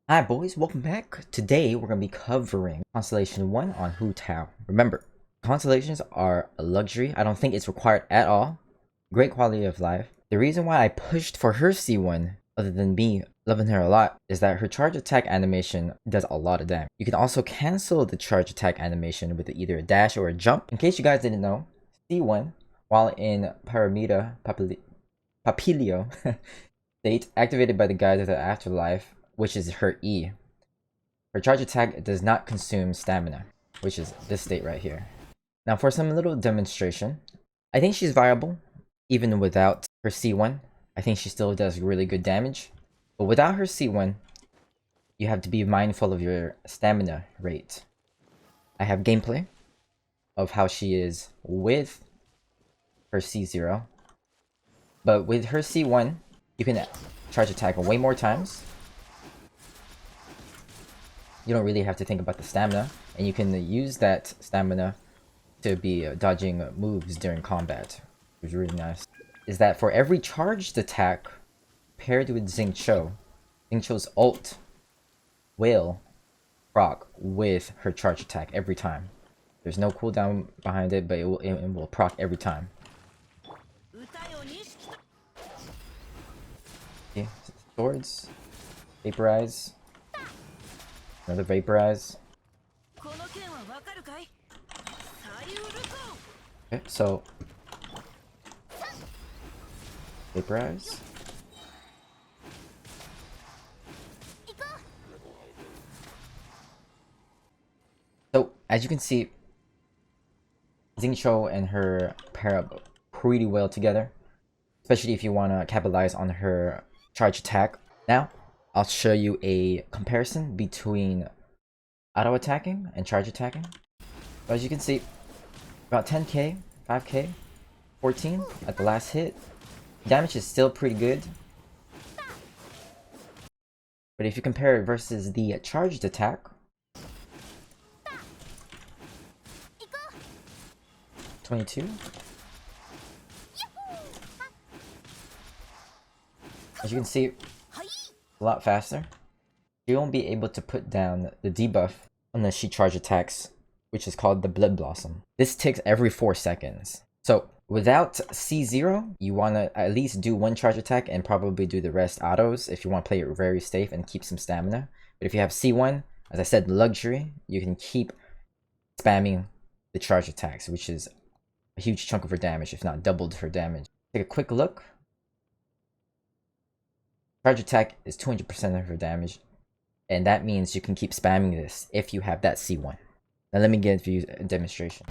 Hi boys, welcome back. Today we're going to be covering Constellation 1 on TAO. Remember, constellations are a luxury. I don't think it's required at all. Great quality of life. The reason why I pushed for her C1, other than me loving her a lot, is that her charge attack animation does a lot of damage. You can also cancel the charge attack animation with either a dash or a jump. In case you guys didn't know, C1, while in Paramita Papilio state, activated by the guides of the afterlife, which is her E. Her charge attack does not consume stamina, which is this state right here. Now for some little demonstration, I think she's viable, even without her C1. I think she still does really good damage. But without her C1, you have to be mindful of your stamina rate. I have gameplay of how she is with her C0. But with her C1, you can charge attack way more times. You don't really have to think about the stamina, and you can use that stamina to be dodging moves during combat, which is really nice. Is that for every charged attack paired with Xingqiu's ult will proc with her charge attack every time. There's no cooldown behind it, but it will proc every time. Okay, swords, vaporize. Another vaporize. Okay, so vaporize. So as you can see, Xingqiu and her pair up pretty well together, especially if you want to capitalize on her charge attack. Now I'll show you a comparison between auto attacking and charge attacking. So as you can see, about 10k, 5k, 14 at the last hit. Damage is still pretty good. But if you compare it versus the charged attack, $22. As you can see, a lot faster. You won't be able to put down the debuff unless she charge attacks, which is called the Blood Blossom. This ticks every 4 seconds. So without C0, you want to at least do one charge attack and probably do the rest autos if you want to play it very safe and keep some stamina. But if you have C1, as I said, luxury, you can keep spamming the charge attacks, which is a huge chunk of her damage, if not doubled her damage. Take a quick look. Charge attack is 200% of her damage, and that means you can keep spamming this if you have that C1. Now let me give you a demonstration.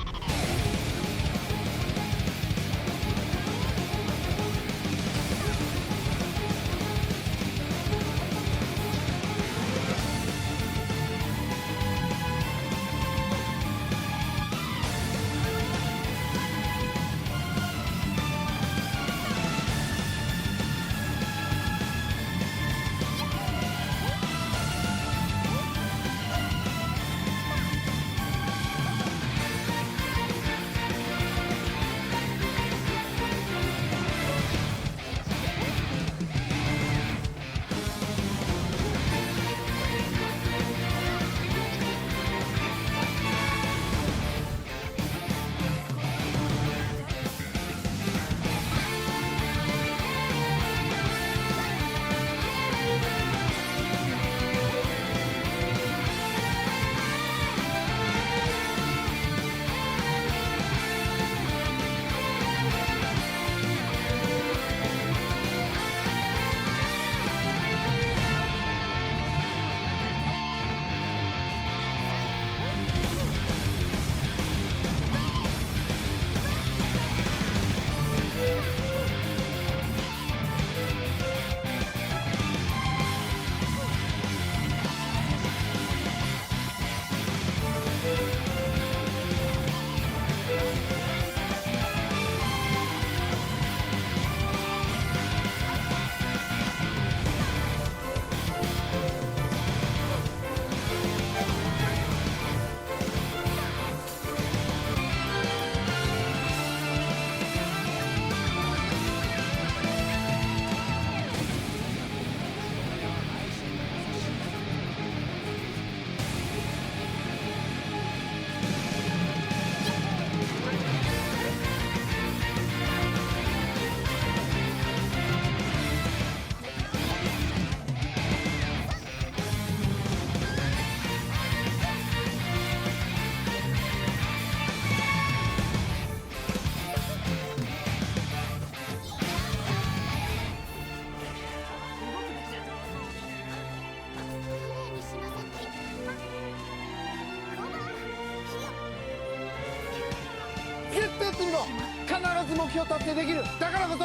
必ず目標達成できる。だからこそ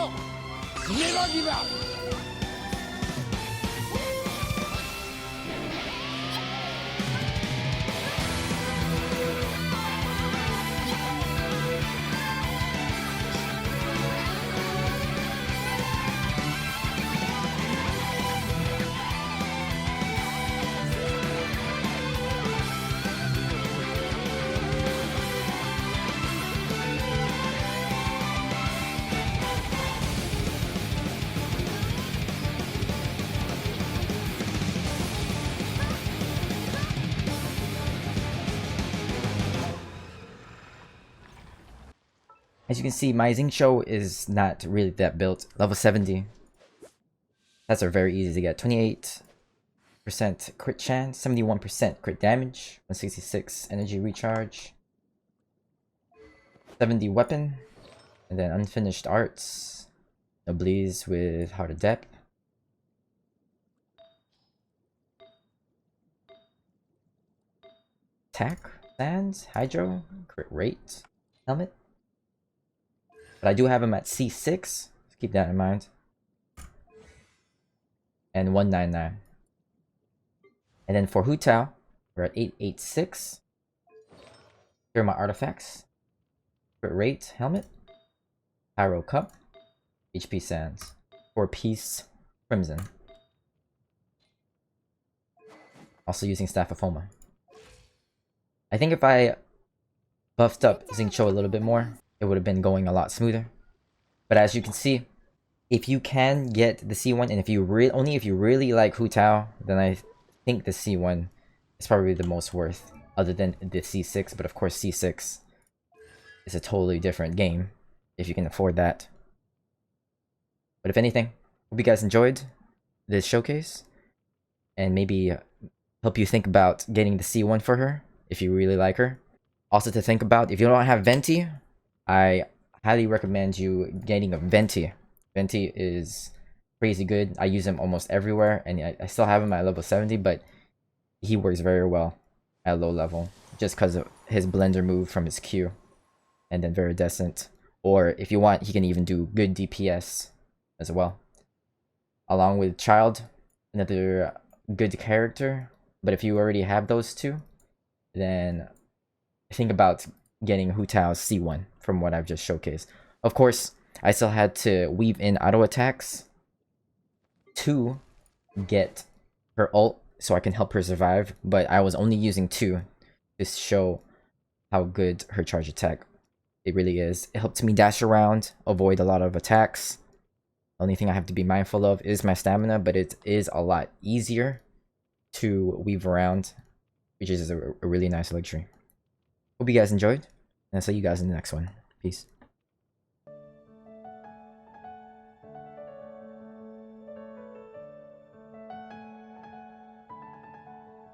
ネバーギブアップ。 As you can see, my Xingqiu is not really that built. Level 70. That's are very easy to get. 28% crit chance, 71% crit damage, 166 energy recharge, 70 weapon, and then unfinished arts. Noblesse with Heart of Depth. Attack, Sands, Hydro, crit rate, helmet. But I do have him at C6. Let's keep that in mind. And 199. And then for Hu Tao, we're at 886. Here are my artifacts. Crit rate, helmet. Pyro cup. HP sands. 4-piece crimson. Also using Staff of Homa. I think if I buffed up Xingqiu a little bit more, it would have been going a lot smoother. But as you can see, if you can get the C1, and if you only if you really like Hu Tao, then I think the C1 is probably the most worth, other than the C6. But of course, C6 is a totally different game if you can afford that. But if anything, hope you guys enjoyed this showcase, and maybe help you think about getting the C1 for her if you really like her. Also to think about, if you don't have Venti, I highly recommend you getting a Venti. Venti is crazy good. I use him almost everywhere, and I still have him at level 70, but he works very well at low level just because of his blender move from his Q, and then Viridescent. Or if you want, he can even do good DPS as well. Along with Child, another good character. But if you already have those two, then think about getting Hu Tao's C1 from what I've just showcased. Of course, I still had to weave in auto attacks to get her ult so I can help her survive, but I was only using 2 to show how good her charge attack it really is. It helped me dash around, avoid a lot of attacks. The only thing I have to be mindful of is my stamina, but it is a lot easier to weave around, which is a really nice luxury. Hope you guys enjoyed, and I'll see you guys in the next one. Peace.